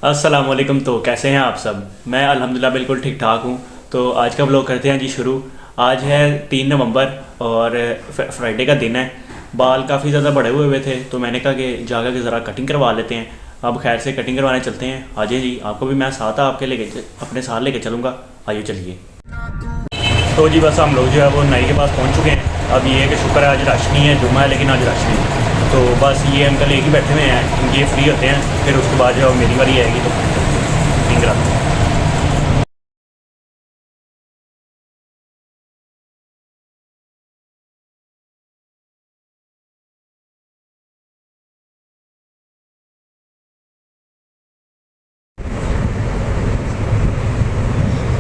अस्सलाम वालेकुम। तो कैसे हैं आप सब? मैं अल्हम्दुलिल्लाह बिल्कुल ठीक ठाक हूँ। तो आज का व्लॉग करते हैं जी शुरू। आज है 3 नवंबर और फ्राइडे का दिन है। बाल काफ़ी ज़्यादा बड़े हुए थे तो मैंने कहा कि जाकर के ज़रा कटिंग करवा लेते हैं। अब खैर से कटिंग करवाने चलते हैं। आइए जी, आपको भी मैं साथ आपके अपने साथ लेके चलूँगा। आइए चलिए। तो जी बस हम लोग जो है वो नाई के पास पहुँच चुके हैं। अब ये है कि शुक्र है आज रश नहीं है, जुम्मा है लेकिन आज रश नहीं है। तो बस ये अंकल एक ही बैठे हुए हैं, ये फ्री होते हैं। फिर उसके बाद जो मेरी बारी आएगी तो कटिंग कराते हैं।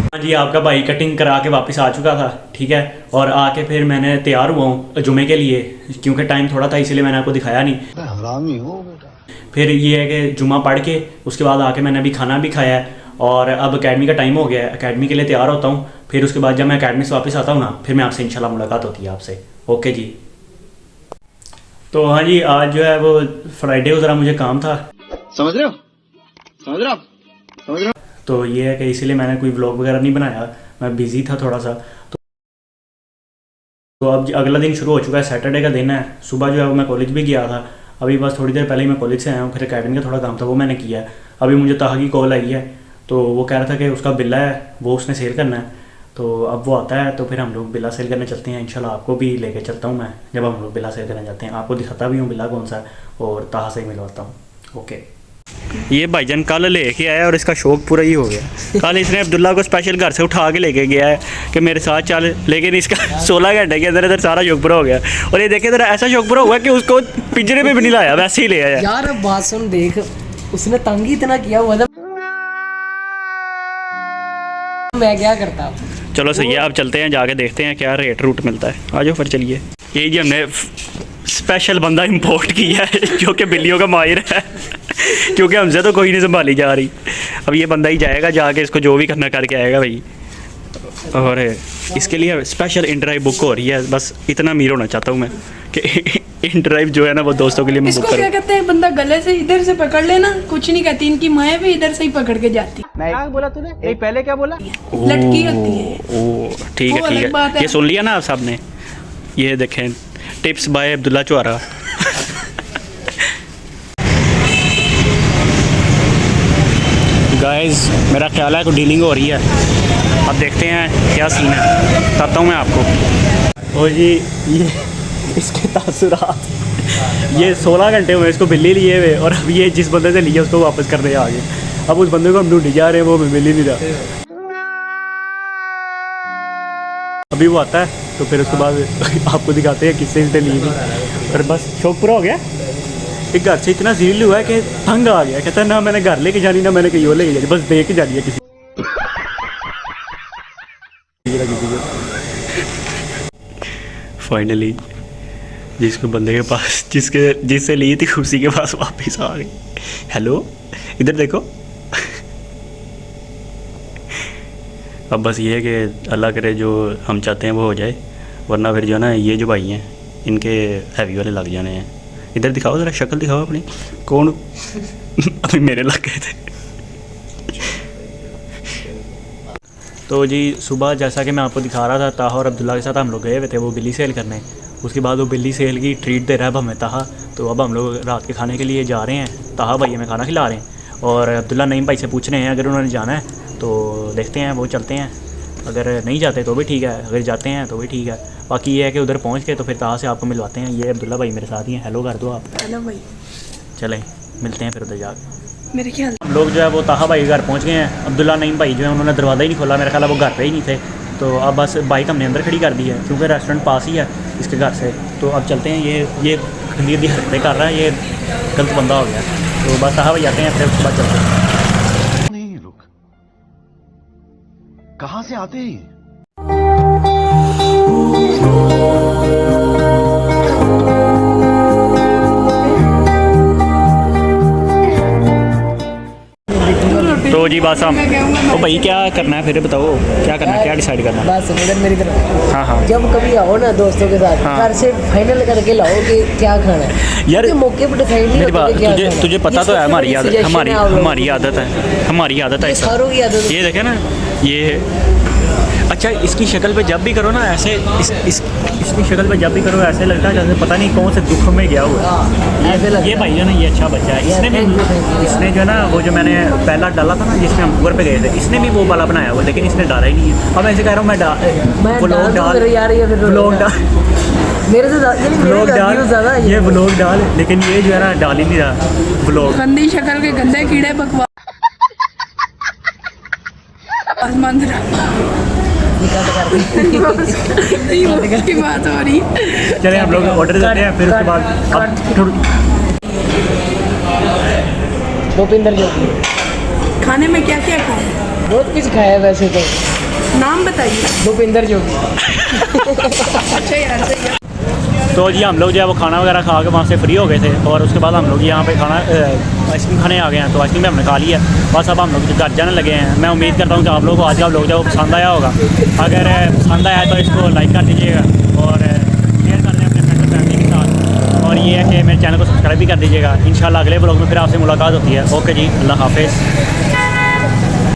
हाँ जी, आपका भाई कटिंग करा के वापस आ चुका था, ठीक है। और आके फिर मैंने तैयार हुआ हूँ जुमे के लिए, क्योंकि टाइम थोड़ा था इसलिए मैंने आपको दिखाया नहीं। हरामी हो बेटा। फिर ये है कि जुमा पढ़ के उसके बाद आके मैंने अभी खाना भी खाया है और अब अकेडमी का टाइम हो गया है। अकेडमी के लिए तैयार होता हूँ। फिर उसके बाद जब मैं अकेडमी से वापस आता हूँ ना, फिर मैं आपसे इंशाल्लाह मुलाकात होती है आपसे। ओके जी। तो हाँ जी, आज जो है वो फ्राइडे को ज़रा मुझे काम था, समझ रहे हो? समझ रहे हो? समझ रहे हो? तो ये है कि इसीलिए मैंने कोई व्लॉग वगैरह नहीं बनाया। मैं बिज़ी था थोड़ा सा। तो अब अगला दिन शुरू हो चुका है, सैटरडे का दिन है। सुबह जो है वो मैं कॉलेज भी गया था। अभी बस थोड़ी देर पहले ही मैं कॉलेज से आया हूँ। फिर अकेडमी का थोड़ा काम था वो मैंने किया है। अभी मुझे ताहा की कॉल आई है, तो वो कह रहा था कि उसका बिल्ला है वो उसने सेल करना है। तो अब वो आता है तो फिर हम लोग बिल्ला सेल करने चलते हैं। इंशाल्लाह आपको भी लेके चलता हूँ मैं, जब हम लोग बिल्ला सेल करने जाते हैं। आपको दिखाता भी हूँ बिल्ला कौन सा है और ताहा से ही मिलवाता हूँ। ओके। ये भाईजान कल लेके आया और इसका शौक पूरा ही हो गया। कल इसने अब्दुल्ला को स्पेशल घर से उठा के लेके गया है कि मेरे साथ चल, लेकिन इसका 16 घंटे के अंदर सारा शौक पूरा हो गया। और ये देखे जरा, ऐसा शौक पूरा हुआ कि उसको पिंजरे में भी नहीं लाया, वैसे ही ले आया यार। अब बात सुन, देख उसने तंग ही इतना किया हुआ था, मैं क्या करता। चलो सही है, अब चलते हैं, जाके देखते हैं क्या रेट रूट मिलता है। आ जाओ फिर चलिए। ये जी हमने स्पेशल बंदा इंपोर्ट किया है जो कि बिल्लियों का माहिर है क्योंकि हमसे तो कोई नहीं संभाली जा रही। अब ये बंदा ही जाएगा, जाके इसको जो भी करना करके आएगा भाई। और इसके लिए स्पेशल इंड्राइव बुक हो रही है। बस इतना अमीर होना चाहता हूँ मैं कि इंड्राइव जो है ना वो दोस्तों के लिए मैं बुक इसको क्या कहते हैं, बंदा गले से इधर से पकड़ लेना, कुछ नहीं कहती। इनकी माएँ भी इधर से ही पकड़ के जाती। क्या बोला तूने? नहीं, पहले क्या बोला? लटकी होती है। ओ ठीक वो है ठीक अलग बात है, है। ये सुन लिया ना आप सब ने। ये देखें, tips by Abdullah Chauhara. Guys मेरा ख्याल है कोई डीलिंग हो रही है। अब देखते हैं क्या सीन है, बताता हूँ मैं आपको। और जी ये इसके तासुरात, ये 16 घंटे हुए इसको बिल्ली लिए हुए और अब ये जिस बंदे से लिए उसको वापस करने आ गए। अब उस बंदे को हम ढूंढी जा रहे हैं, वो हमें मिल ही नहीं रहा। अभी वो आता है तो फिर उसके बाद आपको दिखाते हैं किससे इसने ली थी। और बस शौक पूरा हो गया। एक घर से इतना जील हुआ है कि तंग आ गया। कहता है ना मैंने घर लेके जानी, ना मैंने कहीं और लेके जानी, बस दे के जानी है किसी फाइनली जिसको बंदे के पास जिससे ली थी उसी के पास वापस आ गई। हेलो, इधर देखो। अब बस ये है कि अल्लाह करे जो हम चाहते हैं वो हो जाए, वरना फिर जो है ना ये जो भाई हैं इनके हैवी वाले लग जाने हैं। इधर दिखाओ ज़रा, शक्ल दिखाओ अपनी, कौन अभी मेरे लग गए थे। तो जी सुबह जैसा कि मैं आपको दिखा रहा था, ताहा और अब्दुल्ला के साथ हम लोग गए हुए थे वो बिल्ली सेल करने। उसके बाद वो बिल्ली सेल की ट्रीट दे रहा है अब हमें ताहा। तो अब हम लोग रात के खाने के लिए जा रहे हैं। ताहा भाई हमें खाना खिला रहे हैं और अब्दुल्ला नईम भाई से पूछ रहे हैं अगर उन्होंने जाना है तो देखते हैं, वो चलते हैं। अगर नहीं जाते तो भी ठीक है, अगर जाते हैं तो भी ठीक है। बाकी ये है कि उधर पहुंच के तो फिर ताहा से आपको मिलवाते हैं। ये अब्दुल्ला भाई मेरे साथ ही हैं, हेलो कर दो आप। हेलो भाई। चलें मिलते हैं फिर उधर जाकर। मेरे ख्याल हम लोग जो है वो ताहा भाई के घर पहुंच गए हैं। अब्दुल्ला नईम भाई जो है उन्होंने दरवाज़ा ही नहीं खोला, मेरा ख्याल है वो घर पे ही नहीं थे। तो अब बस बाइक हमने अंदर खड़ी कर दी है क्योंकि रेस्टोरेंट पास ही है इसके घर से। तो अब चलते हैं। ये गंदी गंदी हरकतें कर रहा है, ये गलत बंदा हो गया। तो बस ताहा भाई आते हैं, फिर उसके बाद चलते हैं। नहीं रुक, कहाँ से आते हैं? तो जी बस तो भाई क्या करना है फिर बताओ, क्या करना है, क्या डिसाइड करना है? बस इधर मेरी तरफ। हाँ हाँ जब कभी आओ ना दोस्तों के साथ, हाँ। घर से फाइनल करके लाओ कि क्या खाना है यार, क्योंकि मौके पर डिसाइड नहीं मेरी होता बात कि क्या तुझे खाना है। तुझे पता जिस तो है वक्त हमारी मेरी आदत, suggestion हमारी है आप लोगों हमारी की। आदत है, हमारी आदत है ये ऐसा। सारों की आदत है। ये देखे ना, ये अच्छा इसकी शक्ल पे जब भी करो ना ऐसे इसकी शक्ल पे जब भी करो ऐसे लगता है जैसे पता नहीं कौन से दुख में गया हुआ है। ऐसे लगता ये भाई है ना, ये अच्छा बच्चा है। इसने भी thank you. इसने जो है ना वो जो मैंने पहला डाला था ना जिसमें हम ऊपर पे गए थे, इसने भी वो वाला बनाया हुआ, लेकिन इसने डाला ही नहीं है। अब ऐसे कह रहा हूँ मैं मैं व्लॉग डाल दूं डाल फिर यार, ये फिर व्लॉग डाल मेरे से यानी मेरे व्लॉग घर की ज़्यादा डाल है ये व्लॉग डाल, लेकिन ये जो है ना डाल ही नहीं रहा व्लॉग। गंदी शक्ल के गंदे कीड़े बकवास आसमान से निकाल कर की बात हो रही। चले हम लोग ऑर्डर देते हैं, फिर उसके बाद अब भूपिंदर जो खाने में क्या क्या खाए? बहुत कुछ खाया है वैसे तो। नाम बताइए। भूपिंदर जो अच्छा यार सही है। तो जी हम लोग जो है वो खाना वगैरह खा के वहाँ से फ्री हो गए थे, और उसके बाद हम लोग यहाँ पे खाना आइसक्रीम खाने आ गए हैं। तो आइसक्रीम भी हमने खा ली है, बस अब हम लोग घर जाने लगे हैं। मैं उम्मीद करता हूँ कि आप लोगों को आज का व्लॉग जो है वो पसंद आया होगा। अगर पसंद आया तो इसको लाइक कर दीजिएगा और शेयर कर दें अपने फ्रेंड्स और फैमिली के साथ, और ये है कि मेरे चैनल को सब्सक्राइब भी कर दीजिएगा। इंशाल्लाह अगले व्लॉग में फिर आपसे मुलाकात होती है। ओके जी, अल्लाह हाफिज़।